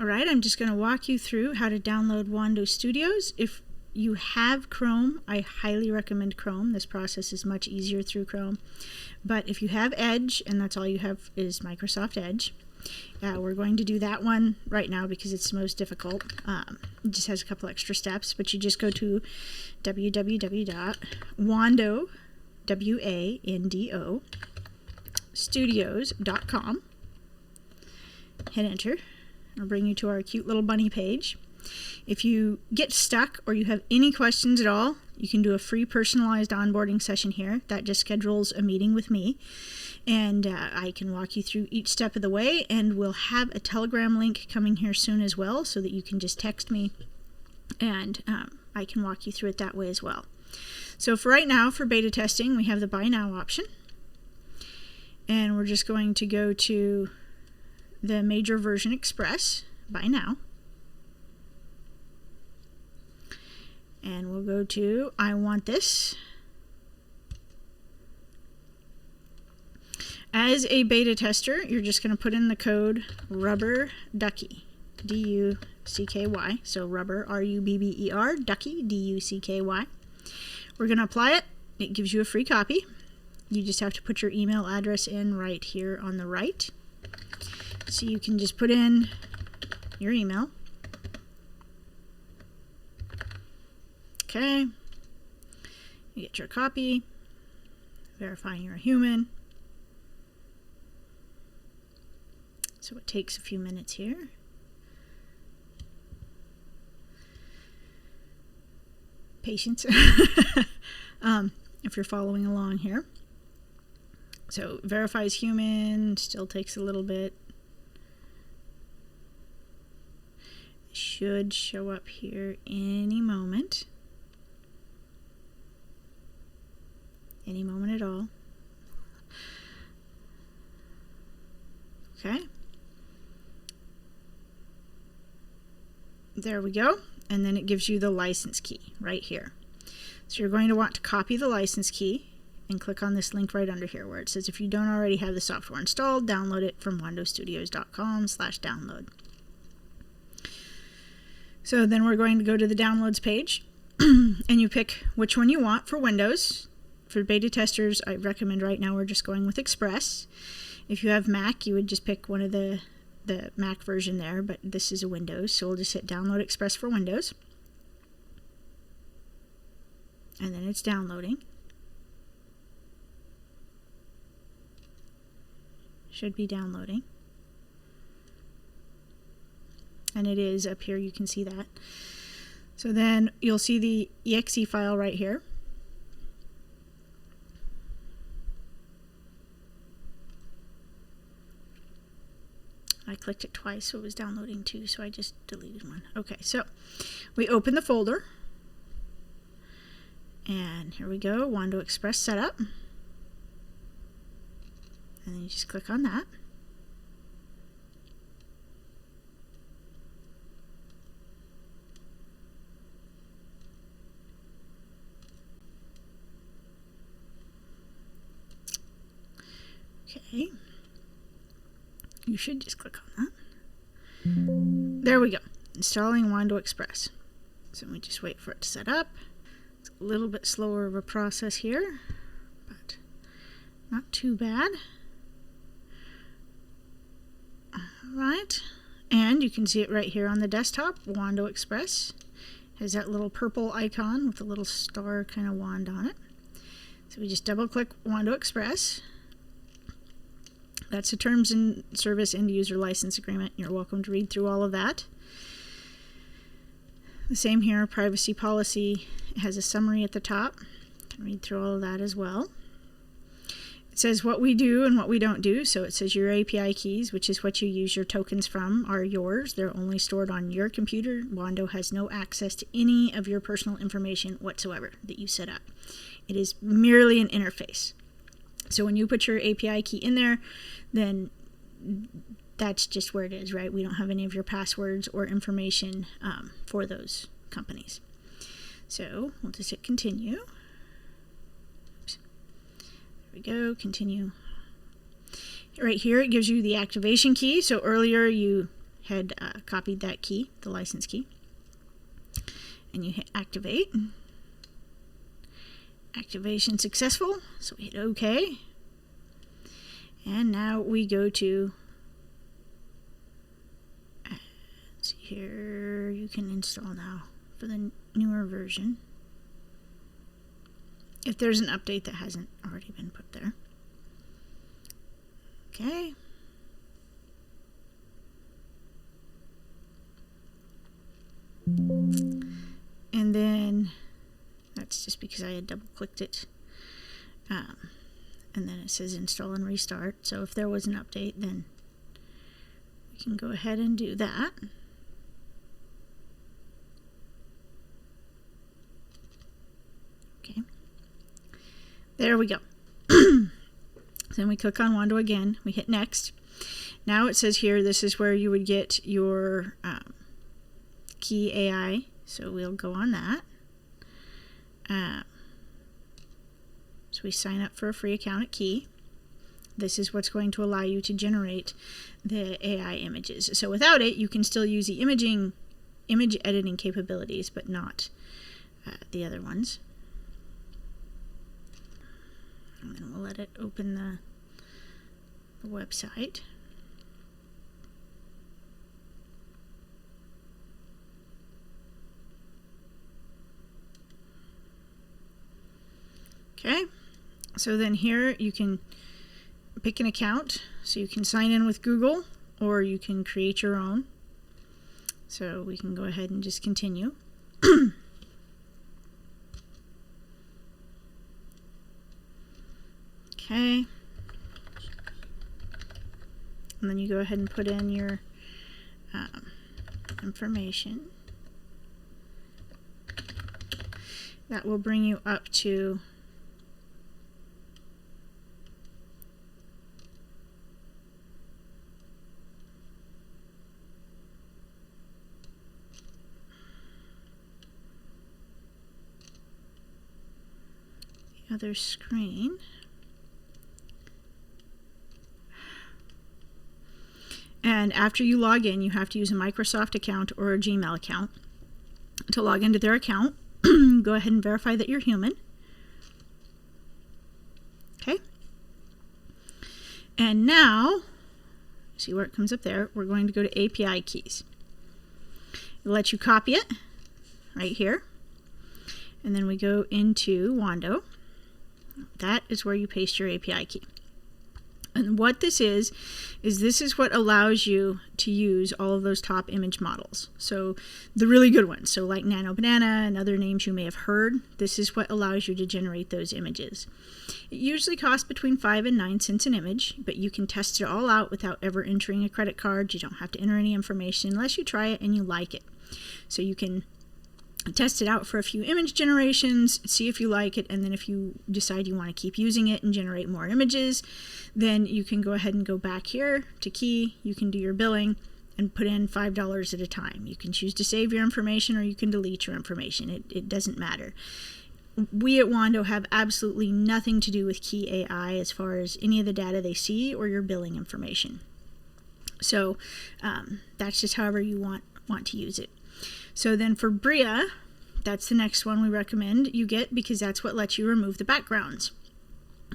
All right, I'm just going to walk you through how to download Wando Studios. If you have Chrome, I highly recommend Chrome. This process is much easier through Chrome. But if you have Edge, and that's all you have is Microsoft Edge, we're going to do that one right now because it's the most difficult. It just has a couple extra steps, but you just go to www.wando, W-A-N-D-O, studios.com. Hit enter. It'll bring you to our cute little bunny page. If you get stuck or you have any questions at all, you can do a free personalized onboarding session here. That just schedules a meeting with me, and I can walk you through each step of the way, and we'll have a Telegram link coming here soon as well so that you can just text me, and I can walk you through it that way as well. So for right now, for beta testing, we have the Buy Now option, and we're just going to go to the Major Version Express, Buy Now. And we'll go to I Want This. As a beta tester, you're just going to put in the code Rubber Ducky, D-U-C-K-Y. So Rubber, R-U-B-B-E-R, Ducky, D-U-C-K-Y. We're going to apply it. It gives you a free copy. You just have to put your email address in right here on the right. So you can just put in your email. Okay. You get your copy. Verifying you're a human. So it takes a few minutes here. Patience. If you're following along here. So verifies human, still takes a little bit. Should show up here any moment. Any moment at all. Okay. There we go. And then it gives you the license key right here. So you're going to want to copy the license key and click on this link right under here where it says if you don't already have the software installed, download it from wandostudios.com/download. So then we're going to go to the downloads page and you pick which one you want for Windows. For beta testers, I recommend right now we're just going with Express. If you have Mac, you would just pick one of the Mac version there, but this is a Windows, so we'll just hit Download Express for Windows. And then it's downloading. Should be downloading. And it is up here, you can see that. So then you'll see the exe file right here. I clicked it twice, so it was downloading too, so I just deleted one. Okay, so we open the folder. And here we go, Wando Express setup. And then you just click on that. Okay. You should just click on that. There we go. Installing Wando Express. So we just wait for it to set up. It's a little bit slower of a process here, but not too bad. Alright. And you can see it right here on the desktop. Wando Express has that little purple icon with a little star kind of wand on it. So we just double click Wando Express. That's the Terms and Service End User License Agreement. You're welcome to read through all of that. The same here, privacy policy. It has a summary at the top. You can read through all of that as well. It says what we do and what we don't do. So it says your API keys, which is what you use your tokens from, are yours. They're only stored on your computer. Wando has no access to any of your personal information whatsoever that you set up. It is merely an interface. So when you put your API key in there, then that's just where it is, right? We don't have any of your passwords or information for those companies. So we'll just hit continue. Oops. There we go, continue. Right here it gives you the activation key. So earlier you had copied that key, the license key. And you hit activate. Activation successful, so we hit OK. And now we go to, let's see here, you can install now for the newer version, if there's an update that hasn't already been put there. Okay. And then that's just because I had double clicked it. And then it says install and restart. So if there was an update, then we can go ahead and do that. Okay. There we go. Then we click on Wando again. We hit next. Now it says here, this is where you would get your key AI. So we'll go on that. So we sign up for a free account at Key. This is what's going to allow you to generate the AI images. So without it, you can still use the image editing capabilities, but not the other ones. And then we'll let it open the website. Okay, so then here you can pick an account. So you can sign in with Google, or you can create your own. So we can go ahead and just continue. Okay. And then you go ahead and put in your information. That will bring you up to the other screen. And after you log in, you have to use a Microsoft account or a Gmail account to log into their account. Go ahead and verify that you're human. Okay. And now, see where it comes up there, we're going to go to API keys. It'll let you copy it right here. And then we go into Wando. That is where you paste your API key. And what this is this is what allows you to use all of those top image models. So the really good ones, so like Nano Banana and other names you may have heard, this is what allows you to generate those images. It usually costs between 5 and 9 cents an image, but you can test it all out without ever entering a credit card. You don't have to enter any information unless you try it and you like it. So you can test it out for a few image generations, see if you like it, and then if you decide you want to keep using it and generate more images, then you can go ahead and go back here to Key. You can do your billing and put in $5 at a time. You can choose to save your information or you can delete your information. It doesn't matter. We at Wando have absolutely nothing to do with Key AI as far as any of the data they see or your billing information. So that's just however you want to use it. So then for Bria, that's the next one we recommend you get, because that's what lets you remove the backgrounds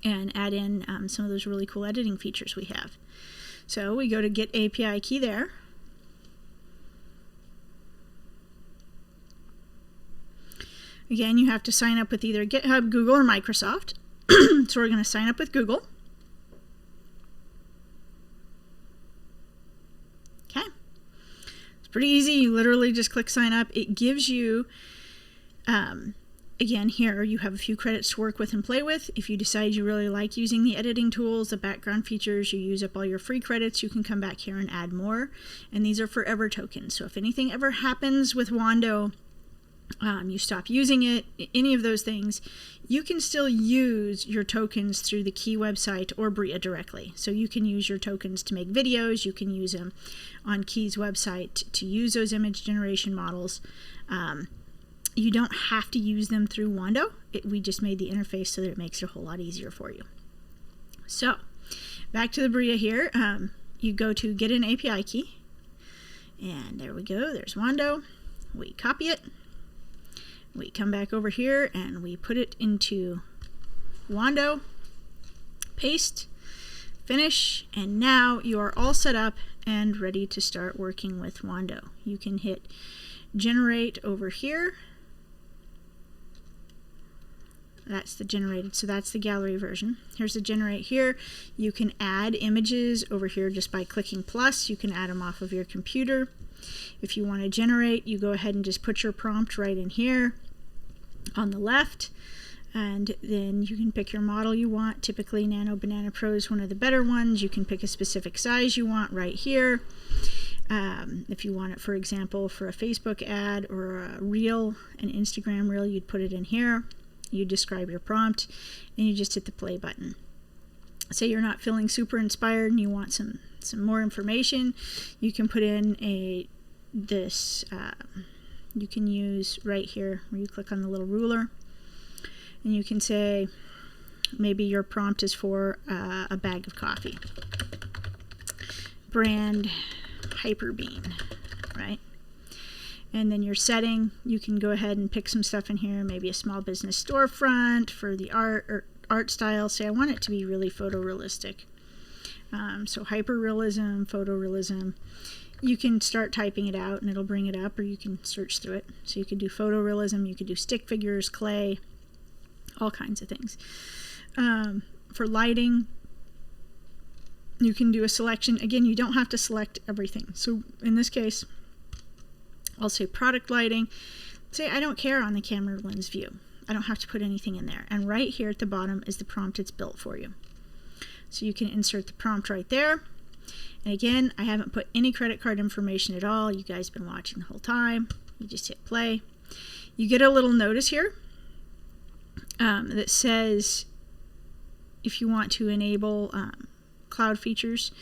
and add in some of those really cool editing features we have. So we go to Get API Key there. Again, you have to sign up with either GitHub, Google, or Microsoft. So we're going to sign up with Google. Okay. It's pretty easy. You literally just click sign up. It gives you, again, here you have a few credits to work with and play with. If you decide you really like using the editing tools, the background features, you use up all your free credits, you can come back here and add more. And these are forever tokens. So if anything ever happens with Wando, you stop using it, any of those things, you can still use your tokens through the Key website or Bria directly. So you can use your tokens to make videos, you can use them on Key's website to use those image generation models. You don't have to use them through Wando. We just made the interface so that it makes it a whole lot easier for you. So back to the Bria here, you go to Get an API Key. And there we go, there's Wando. We copy it. We come back over here and we put it into Wando, paste, finish, and now you are all set up and ready to start working with Wando. You can hit generate over here. That's the generated, so that's the gallery version. Here's the generate here. You can add images over here just by clicking plus. You can add them off of your computer. If you want to generate, you go ahead and just put your prompt right in here on the left, and then you can pick your model you want. Typically Nano Banana Pro is one of the better ones. You can pick a specific size you want right here. If you want it, for example, for a Facebook ad or a reel, an Instagram reel, you'd put it in here. You describe your prompt and you just hit the play button. Say you're not feeling super inspired and you want some more information, you can put in you can use right here where you click on the little ruler, and you can say maybe your prompt is for a bag of coffee, brand Hyper Bean, right? And then your setting, you can go ahead and pick some stuff in here, maybe a small business storefront for the art style. Say I want it to be really photorealistic. So hyperrealism, photorealism. You can start typing it out and it'll bring it up, or you can search through it. So you could do photorealism, you could do stick figures, clay, all kinds of things. For lighting, you can do a selection. Again, you don't have to select everything. So in this case, I'll say product lighting. Say I don't care on the camera lens view. I don't have to put anything in there. And right here at the bottom is the prompt it's built for you. So you can insert the prompt right there. And again, I haven't put any credit card information at all. You guys have been watching the whole time. You just hit play. You get a little notice here that says if you want to enable cloud features.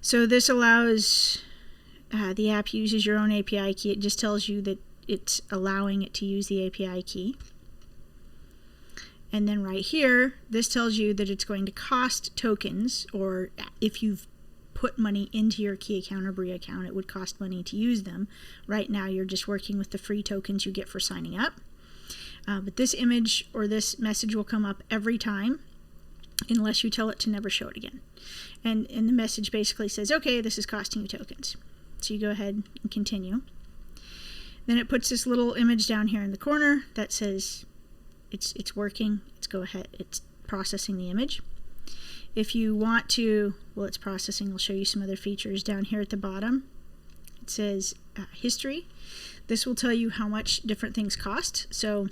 So this allows the app uses your own API key. It just tells you that it's allowing it to use the API key. And then right here, this tells you that it's going to cost tokens, or if you've put money into your key account or Brie account, it would cost money to use them. Right now, you're just working with the free tokens you get for signing up. But this image or this message will come up every time unless you tell it to never show it again. And the message basically says, okay, this is costing you tokens. So you go ahead and continue. Then it puts this little image down here in the corner that says it's working. It's processing the image. If you want to, well, it's processing. I'll show you some other features down here at the bottom. It says history. This will tell you how much different things cost. So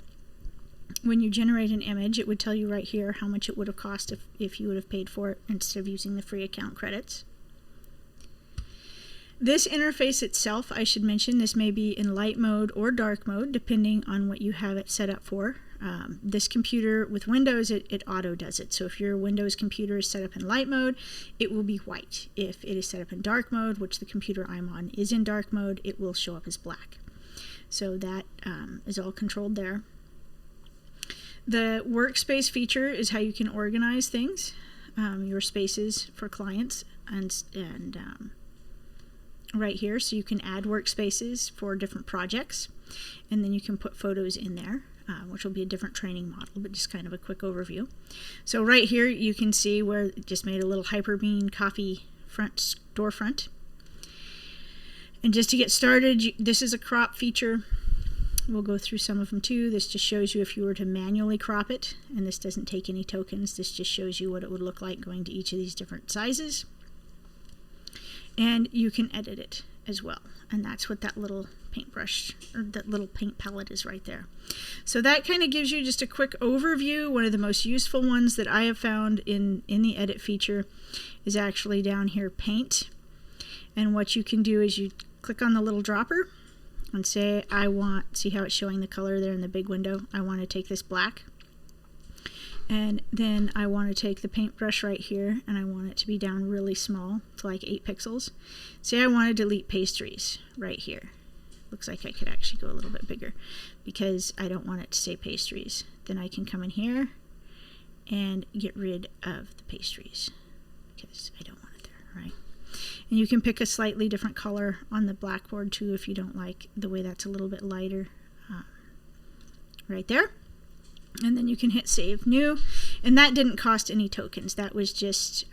when you generate an image, it would tell you right here how much it would have cost if you would have paid for it instead of using the free account credits. This interface itself, I should mention, this may be in light mode or dark mode, depending on what you have it set up for. This computer with Windows, it auto does it. So if your Windows computer is set up in light mode, it will be white. If it is set up in dark mode, which the computer I'm on is in dark mode, it will show up as black. So that is all controlled there. The workspace feature is how you can organize things, your spaces for clients, and right here, so you can add workspaces for different projects, and then you can put photos in there, which will be a different training model, but just kind of a quick overview. So right here you can see where it just made a little Hyper Bean coffee storefront. And just to get started, this is a crop feature. We'll go through some of them too. This just shows you if you were to manually crop it, and this doesn't take any tokens. This just shows you what it would look like going to each of these different sizes. And you can edit it as well. And that's what that little paintbrush, or that little paint palette is right there. So that kind of gives you just a quick overview. One of the most useful ones that I have found in the edit feature is actually down here, paint. And what you can do is you click on the little dropper and say, see how it's showing the color there in the big window? I want to take this black. And then I want to take the paintbrush right here, and I want it to be down really small to like 8 pixels. Say I want to delete pastries right here. Looks like I could actually go a little bit bigger because I don't want it to say pastries. Then I can come in here and get rid of the pastries because I don't want it there, right? And you can pick a slightly different color on the blackboard too if you don't like the way that's a little bit lighter. Right there. And then you can hit Save New. And that didn't cost any tokens. That was just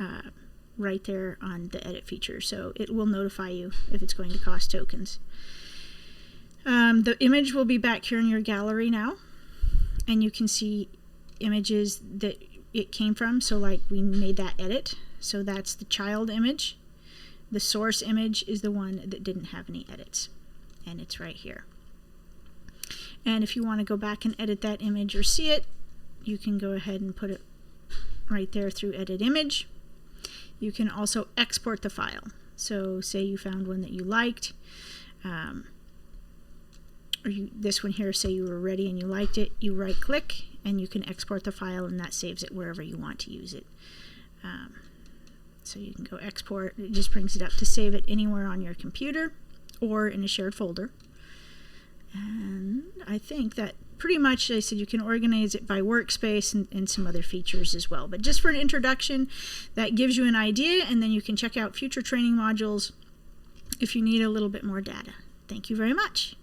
right there on the edit feature. So it will notify you if it's going to cost tokens. The image will be back here in your gallery now. And you can see images that it came from. So like we made that edit. So that's the child image. The source image is the one that didn't have any edits. And it's right here. And if you want to go back and edit that image or see it, you can go ahead and put it right there through Edit Image. You can also export the file. So say you found one that you liked, or this one here, say you were ready and you liked it, you right click and you can export the file, and that saves it wherever you want to use it. So you can go export. It just brings it up to save it anywhere on your computer or in a shared folder. And I think that pretty much, I said you can organize it by workspace and some other features as well. But just for an introduction, that gives you an idea, and then you can check out future training modules if you need a little bit more data. Thank you very much.